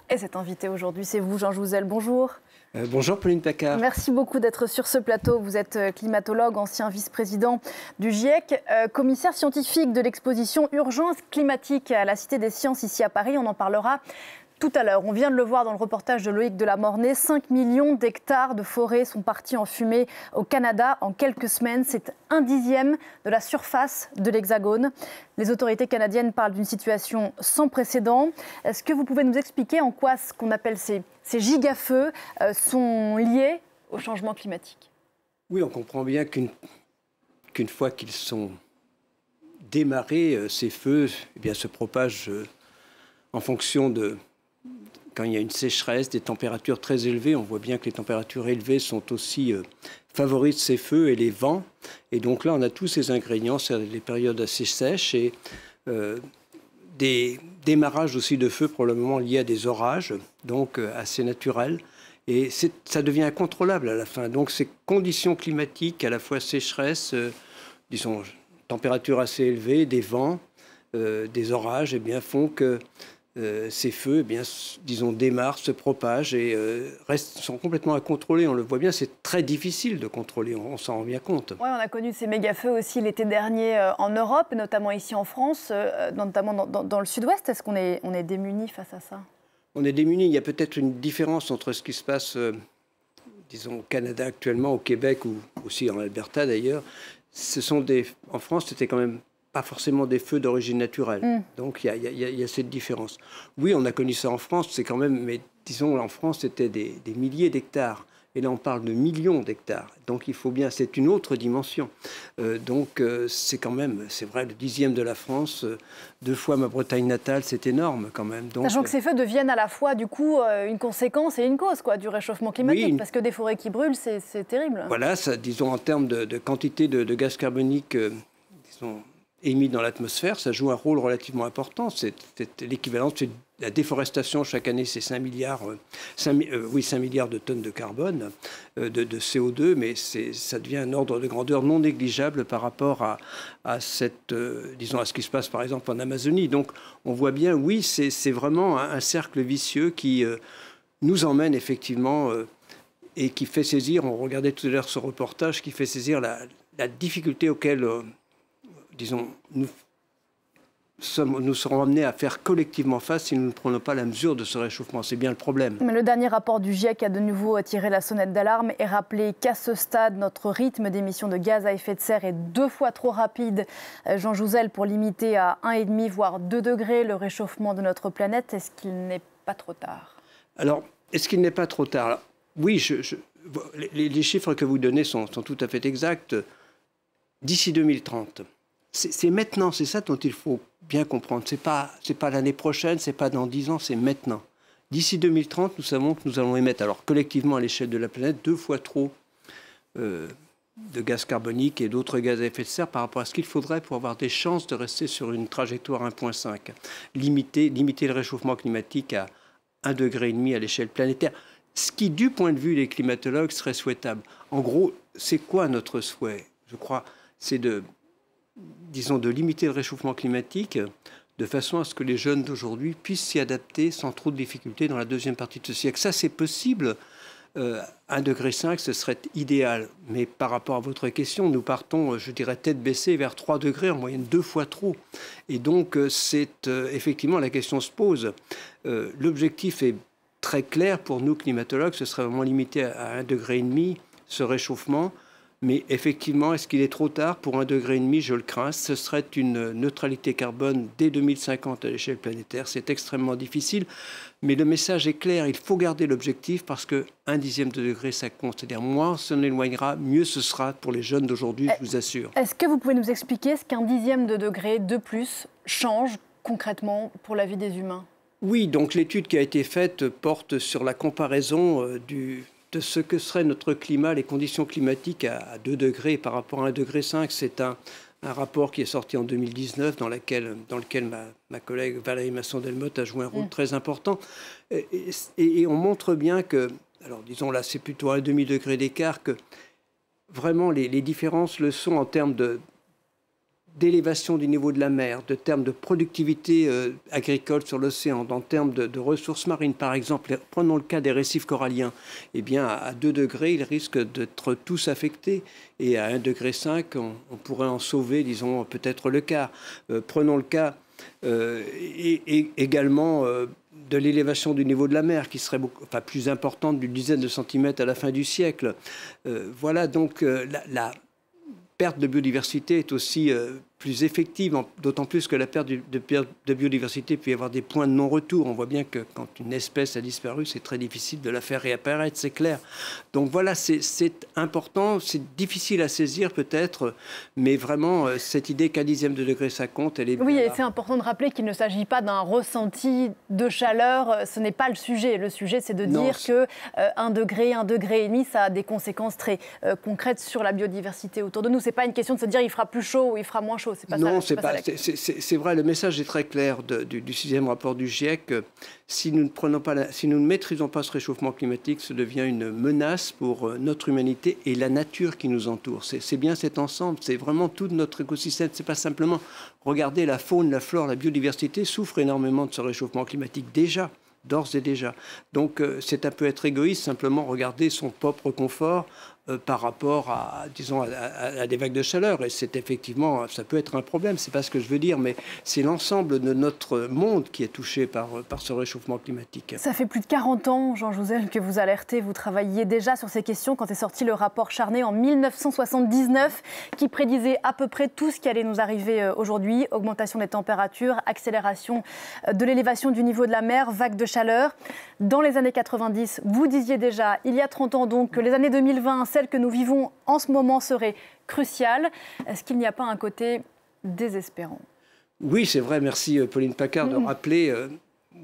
Et cet invité aujourd'hui, c'est vous, Jean Jouzel. Bonjour. Bonjour Pauline Paccard. Merci beaucoup d'être sur ce plateau. Vous êtes climatologue, ancien vice-président du GIEC, commissaire scientifique de l'exposition Urgence climatique à la Cité des Sciences ici à Paris. On en parlera tout à l'heure. On vient de le voir dans le reportage de Loïc Delamornay. 5 millions d'hectares de forêt sont partis en fumée au Canada en quelques semaines. C'est 1/10 de la surface de l'Hexagone. Les autorités canadiennes parlent d'une situation sans précédent. Est-ce que vous pouvez nous expliquer en quoi ce qu'on appelle ces gigafeux sont liés au changement climatique? Oui, on comprend bien qu'une fois qu'ils sont démarrés, ces feux se propagent en fonction de... Quand il y a une sécheresse, des températures très élevées, on voit bien que les températures élevées sont aussi favorisent ces feux et les vents. Et donc là, on a tous ces ingrédients, c'est les périodes assez sèches et des démarrages aussi de feux probablement liés à des orages, donc assez naturels. Et ça devient incontrôlable à la fin. Donc ces conditions climatiques, à la fois sécheresse, disons températures assez élevées, des vents, des orages, font que ces feux, disons, démarrent, se propagent et sont complètement à contrôler. On le voit bien, c'est très difficile de contrôler, on s'en rend bien compte. Oui, on a connu ces méga-feux aussi l'été dernier en Europe, notamment ici en France, notamment dans le sud-ouest. Est-ce qu'on est démunis face à ça? On est démunis. Il y a peut-être une différence entre ce qui se passe, disons, au Canada actuellement, au Québec ou aussi en Alberta d'ailleurs. En France, c'était quand même pas forcément des feux d'origine naturelle. Donc il y a cette différence. Oui, on a connu ça en France, c'est quand même, mais disons, en France, c'était des milliers d'hectares. Et là, on parle de millions d'hectares. Donc il faut bien, c'est une autre dimension. C'est quand même, c'est vrai, le 10e de la France, 2 fois ma Bretagne natale, c'est énorme quand même. Donc, sachant que ces feux deviennent à la fois, du coup, une conséquence et une cause du réchauffement climatique. Oui, parce que des forêts qui brûlent, c'est terrible. Voilà, ça, disons, en termes de quantité de gaz carbonique, disons, émis dans l'atmosphère, ça joue un rôle relativement important. C'est l'équivalent de la déforestation chaque année, c'est 5 milliards de tonnes de carbone, de CO2, mais ça devient un ordre de grandeur non négligeable par rapport à disons, à ce qui se passe par exemple en Amazonie. Donc on voit bien, oui, c'est vraiment un cercle vicieux qui nous emmène effectivement et qui fait saisir, on regardait tout à l'heure ce reportage, qui fait saisir la difficulté auquel disons, nous serons amenés à faire collectivement face si nous ne prenons pas la mesure de ce réchauffement. C'est bien le problème. Mais le dernier rapport du GIEC a de nouveau tiré la sonnette d'alarme et rappelé qu'à ce stade, notre rythme d'émissions de gaz à effet de serre est 2 fois trop rapide, Jean Jouzel, pour limiter à 1,5 voire 2 degrés le réchauffement de notre planète. Est-ce qu'il n'est pas trop tard? Alors, est-ce qu'il n'est pas trop tard? Alors, oui, les chiffres que vous donnez sont tout à fait exacts. D'ici 2030, c'est maintenant, c'est ça dont il faut bien comprendre. C'est pas l'année prochaine, c'est pas dans 10 ans, c'est maintenant. D'ici 2030, nous savons que nous allons émettre, alors collectivement à l'échelle de la planète, 2 fois trop de gaz carbonique et d'autres gaz à effet de serre par rapport à ce qu'il faudrait pour avoir des chances de rester sur une trajectoire 1,5. Limiter le réchauffement climatique à 1,5 degré à l'échelle planétaire. Ce qui, du point de vue des climatologues, serait souhaitable. En gros, c'est quoi notre souhait? Je crois, c'est de limiter le réchauffement climatique de façon à ce que les jeunes d'aujourd'hui puissent s'y adapter sans trop de difficultés dans la deuxième partie de ce siècle. Ça, c'est possible. 1,5 degré, ce serait idéal. Mais par rapport à votre question, nous partons, je dirais, tête baissée vers 3 degrés, en moyenne 2 fois trop. Et donc, effectivement, la question se pose. L'objectif est très clair pour nous, climatologues. Ce serait vraiment limité à 1,5 degré, ce réchauffement. Mais effectivement, est-ce qu'il est trop tard pour 1,5 degré? Je le crains. Ce serait une neutralité carbone dès 2050 à l'échelle planétaire. C'est extrêmement difficile. Mais le message est clair. Il faut garder l'objectif parce que 1/10 de degré, ça compte. C'est-à-dire, moins on s'en éloignera, mieux ce sera pour les jeunes d'aujourd'hui, je vous assure. Est-ce que vous pouvez nous expliquer ce qu'1/10 de degré de plus change concrètement pour la vie des humains? Oui, donc l'étude qui a été faite porte sur la comparaison de ce que serait notre climat, les conditions climatiques à 2 degrés par rapport à 1,5 degré. C'est un rapport qui est sorti en 2019 dans lequel ma collègue Valérie Masson-Delmotte a joué un rôle très important. Et on montre bien que, alors disons là c'est plutôt 1,5 degré d'écart, que vraiment les différences le sont en termes d'élévation du niveau de la mer, de termes de productivité agricole sur l'océan, en termes de ressources marines, par exemple, prenons le cas des récifs coralliens, eh bien, à 2 degrés, ils risquent d'être tous affectés. Et à 1,5 degré, on pourrait en sauver, disons, peut-être le quart. Prenons le cas également de l'élévation du niveau de la mer, qui serait plus importante d'une dizaine de centimètres à la fin du siècle. Voilà, donc la perte de biodiversité est aussi plus effective, d'autant plus que la perte de biodiversité peut y avoir des points de non-retour. On voit bien que quand une espèce a disparu, c'est très difficile de la faire réapparaître, c'est clair. Donc voilà, c'est important, c'est difficile à saisir peut-être, mais vraiment, cette idée qu'à 1/10 de degré, ça compte, elle est bien Oui, et là. c'est important de rappeler qu'il ne s'agit pas d'un ressenti de chaleur, ce n'est pas le sujet. Le sujet, c'est de dire que 1 degré, 1,5 degré, ça a des conséquences très concrètes sur la biodiversité autour de nous. C'est pas une question de se dire il fera plus chaud ou il fera moins chaud. Pas non, c'est vrai, le message est très clair du 6e rapport du GIEC. Si nous ne maîtrisons pas ce réchauffement climatique, ça devient une menace pour notre humanité et la nature qui nous entoure. C'est bien cet ensemble, c'est vraiment tout notre écosystème. C'est pas simplement regarder la faune, la flore, la biodiversité souffre énormément de ce réchauffement climatique déjà. D'ores et déjà. Donc c'est un peu être égoïste, simplement regarder son propre confort par rapport à, disons, à des vagues de chaleur. Et c'est effectivement, ça peut être un problème, c'est pas ce que je veux dire, mais c'est l'ensemble de notre monde qui est touché par ce réchauffement climatique. Ça fait plus de 40 ans, Jean Jouzel, que vous alertez, vous travailliez déjà sur ces questions quand est sorti le rapport Charnay en 1979, qui prédisait à peu près tout ce qui allait nous arriver aujourd'hui. Augmentation des températures, accélération de l'élévation du niveau de la mer, vagues de chaleur. Dans les années 90, vous disiez déjà, il y a 30 ans donc, que les années 2020, celles que nous vivons en ce moment, seraient cruciales. Est-ce qu'il n'y a pas un côté désespérant ? Oui, c'est vrai. Merci Pauline Paccard de rappeler.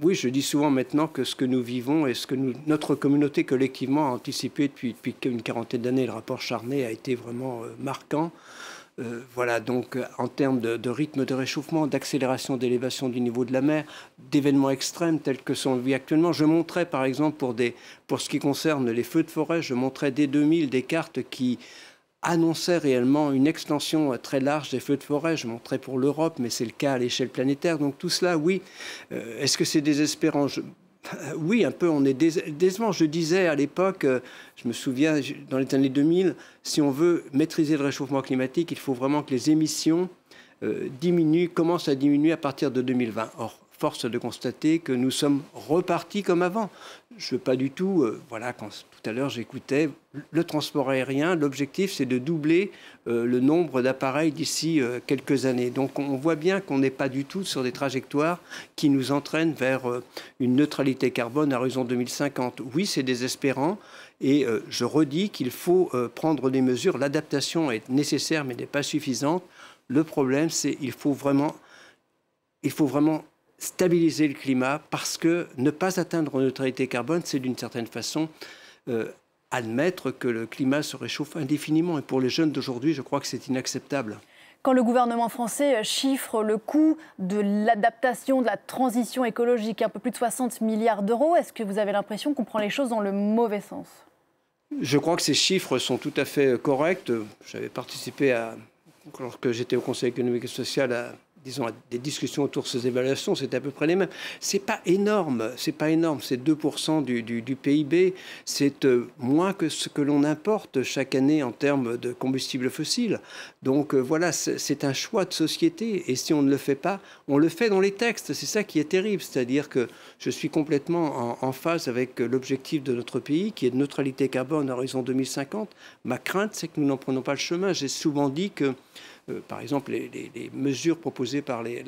Oui, je dis souvent maintenant que ce que nous vivons et ce que notre communauté collectivement a anticipé depuis une quarantaine d'années, le rapport Charnay a été vraiment marquant. Voilà, donc en termes de rythme de réchauffement, d'accélération, d'élévation du niveau de la mer, d'événements extrêmes tels que sont vus actuellement. Je montrais par exemple pour ce qui concerne les feux de forêt, je montrais dès 2000 des cartes qui annonçait réellement une extension très large des feux de forêt. Je montrais pour l'Europe, mais c'est le cas à l'échelle planétaire. Donc tout cela, oui. Est-ce que c'est désespérant ? Oui, un peu, on est décevant. Je disais à l'époque, je me souviens, dans les années 2000, si on veut maîtriser le réchauffement climatique, il faut vraiment que les émissions commencent à diminuer à partir de 2020. Or, force de constater que nous sommes repartis comme avant. Je ne veux pas du tout, voilà, quand tout à l'heure j'écoutais le transport aérien, l'objectif c'est de doubler le nombre d'appareils d'ici quelques années. Donc on voit bien qu'on n'est pas du tout sur des trajectoires qui nous entraînent vers une neutralité carbone à horizon 2050. Oui, c'est désespérant et je redis qu'il faut prendre des mesures. L'adaptation est nécessaire mais n'est pas suffisante. Le problème c'est qu'il faut vraiment stabiliser le climat, parce que ne pas atteindre une neutralité carbone, c'est d'une certaine façon admettre que le climat se réchauffe indéfiniment. Et pour les jeunes d'aujourd'hui, je crois que c'est inacceptable. Quand le gouvernement français chiffre le coût de l'adaptation, de la transition écologique, un peu plus de 60 milliards d'euros, est-ce que vous avez l'impression qu'on prend les choses dans le mauvais sens ? Je crois que ces chiffres sont tout à fait corrects. J'avais participé, lorsque j'étais au Conseil économique et social, à des discussions autour de ces évaluations, c'est à peu près les mêmes. C'est pas énorme, c'est 2% du PIB, c'est moins que ce que l'on importe chaque année en termes de combustibles fossiles. Donc voilà, c'est un choix de société, et si on ne le fait pas, on le fait dans les textes. C'est ça qui est terrible, c'est-à-dire que je suis complètement en phase avec l'objectif de notre pays, qui est de neutralité carbone à horizon 2050. Ma crainte, c'est que nous n'en prenons pas le chemin. J'ai souvent dit que par exemple, les mesures proposées par les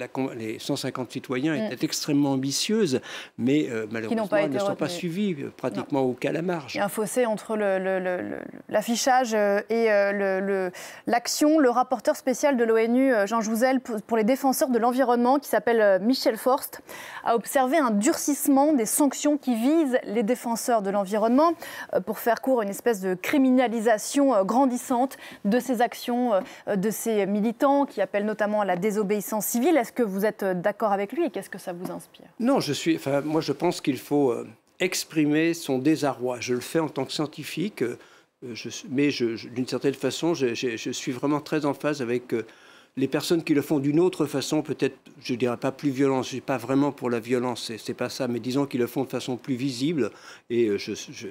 150 citoyens étaient extrêmement ambitieuses, mais malheureusement, elles ne sont pas suivies pratiquement au cas à la marge. Il y a un fossé entre l'affichage et l'action. Le rapporteur spécial de l'ONU, Jean Jouzel, pour les défenseurs de l'environnement, qui s'appelle Michel Forst, a observé un durcissement des sanctions qui visent les défenseurs de l'environnement. Pour faire court, une espèce de criminalisation grandissante de ces actions, de ces militants qui appellent notamment à la désobéissance civile. Est-ce que vous êtes d'accord avec lui et qu'est-ce que ça vous inspire ? Non, moi je pense qu'il faut exprimer son désarroi. Je le fais en tant que scientifique, mais d'une certaine façon, je suis vraiment très en phase avec les personnes qui le font d'une autre façon, peut-être, je ne dirais pas plus violente, je ne suis pas vraiment pour la violence, c'est pas ça, mais disons qu'ils le font de façon plus visible, et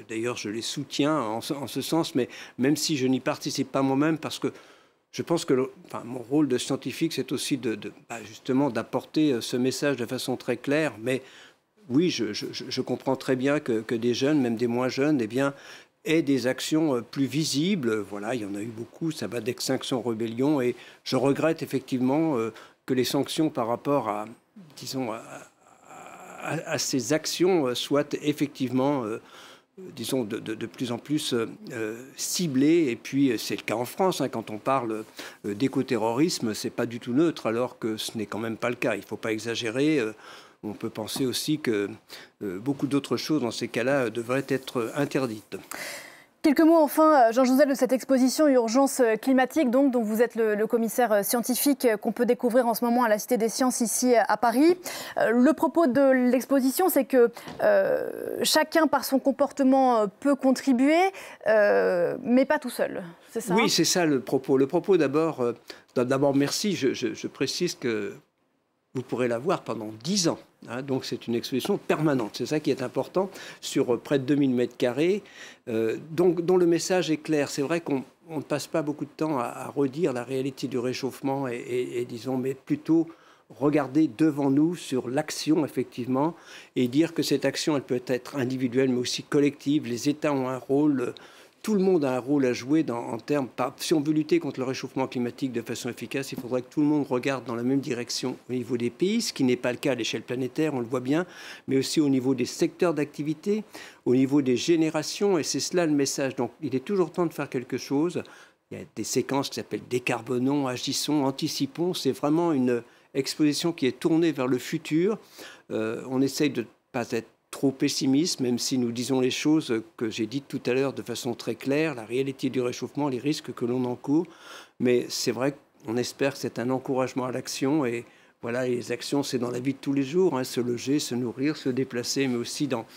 d'ailleurs je les soutiens en ce sens, mais même si je n'y participe pas moi-même, parce que je pense que mon rôle de scientifique, c'est aussi justement d'apporter ce message de façon très claire, mais oui, je comprends très bien que des jeunes, même des moins jeunes, eh bien, aient des actions plus visibles. Voilà, il y en a eu beaucoup, ça va d'Extinction Rebellion, et je regrette effectivement que les sanctions par rapport à, disons, à ces actions soient effectivement, disons, de plus en plus ciblées. Et puis, c'est le cas en France, hein, quand on parle d'écoterrorisme, c'est pas du tout neutre, alors que ce n'est quand même pas le cas. Il ne faut pas exagérer. On peut penser aussi que beaucoup d'autres choses dans ces cas-là devraient être interdites. Quelques mots enfin, Jean Jouzel, de cette exposition Urgence climatique, donc, dont vous êtes le commissaire scientifique, qu'on peut découvrir en ce moment à la Cité des Sciences ici à Paris. Le propos de l'exposition, c'est que chacun par son comportement peut contribuer, mais pas tout seul. C'est ça? Oui, c'est ça le propos. Le propos d'abord, merci, je précise que vous pourrez la voir pendant 10 ans. Hein, donc c'est une exposition permanente, c'est ça qui est important, sur près de 2000 mètres carrés, dont le message est clair. C'est vrai qu'on ne passe pas beaucoup de temps à redire la réalité du réchauffement et disons, mais plutôt regarder devant nous sur l'action, effectivement, et dire que cette action, elle peut être individuelle, mais aussi collective. Les États ont un rôle... Tout le monde a un rôle à jouer en termes... Si on veut lutter contre le réchauffement climatique de façon efficace, il faudrait que tout le monde regarde dans la même direction au niveau des pays, ce qui n'est pas le cas à l'échelle planétaire, on le voit bien, mais aussi au niveau des secteurs d'activité, au niveau des générations, et c'est cela le message. Donc il est toujours temps de faire quelque chose. Il y a des séquences qui s'appellent Décarbonons, Agissons, Anticipons. C'est vraiment une exposition qui est tournée vers le futur. On essaye de ne pas être trop pessimiste, même si nous disons les choses que j'ai dites tout à l'heure de façon très claire, la réalité du réchauffement, les risques que l'on encourt. Mais c'est vrai qu'on espère que c'est un encouragement à l'action. Et voilà, les actions, c'est dans la vie de tous les jours, hein, se loger, se nourrir, se déplacer, mais aussi dans,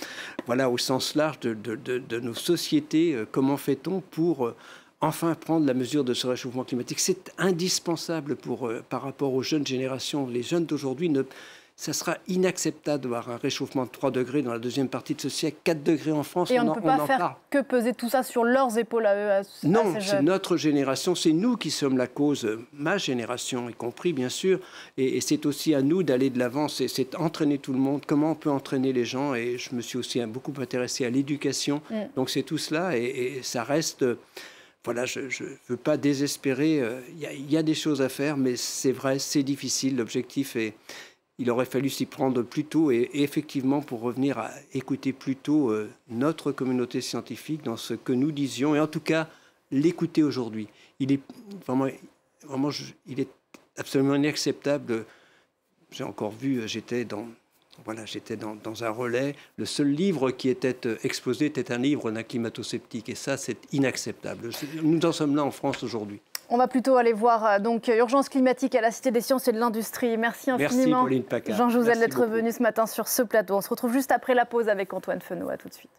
voilà, au sens large de nos sociétés. Comment fait-on pour enfin prendre la mesure de ce réchauffement climatique? C'est indispensable par rapport aux jeunes générations. Les jeunes d'aujourd'hui ça sera inacceptable d'avoir un réchauffement de 3 degrés dans la deuxième partie de ce siècle, 4 degrés en France. Et on ne peut pas faire que peser tout ça sur leurs épaules à eux. Non, c'est notre génération, c'est nous qui sommes la cause, ma génération y compris bien sûr, et c'est aussi à nous d'aller de l'avant, c'est entraîner tout le monde, comment on peut entraîner les gens, et je me suis aussi beaucoup intéressé à l'éducation, donc c'est tout cela, et ça reste... Voilà, je ne veux pas désespérer, il y a des choses à faire, mais c'est vrai, c'est difficile, l'objectif est... Il aurait fallu s'y prendre plus tôt et effectivement pour revenir à écouter plus tôt notre communauté scientifique dans ce que nous disions et en tout cas l'écouter aujourd'hui. Il est vraiment il est absolument inacceptable. J'ai encore vu, j'étais dans un relais. Le seul livre qui était exposé était un livre d'un climato-sceptique et ça c'est inacceptable. Nous en sommes là en France aujourd'hui. On va plutôt aller voir donc Urgence climatique à la Cité des Sciences et de l'Industrie. Merci infiniment, Pauline Paccard. Jean Jouzel, d'être venu ce matin sur ce plateau. On se retrouve juste après la pause avec Antoine Fenot. À tout de suite.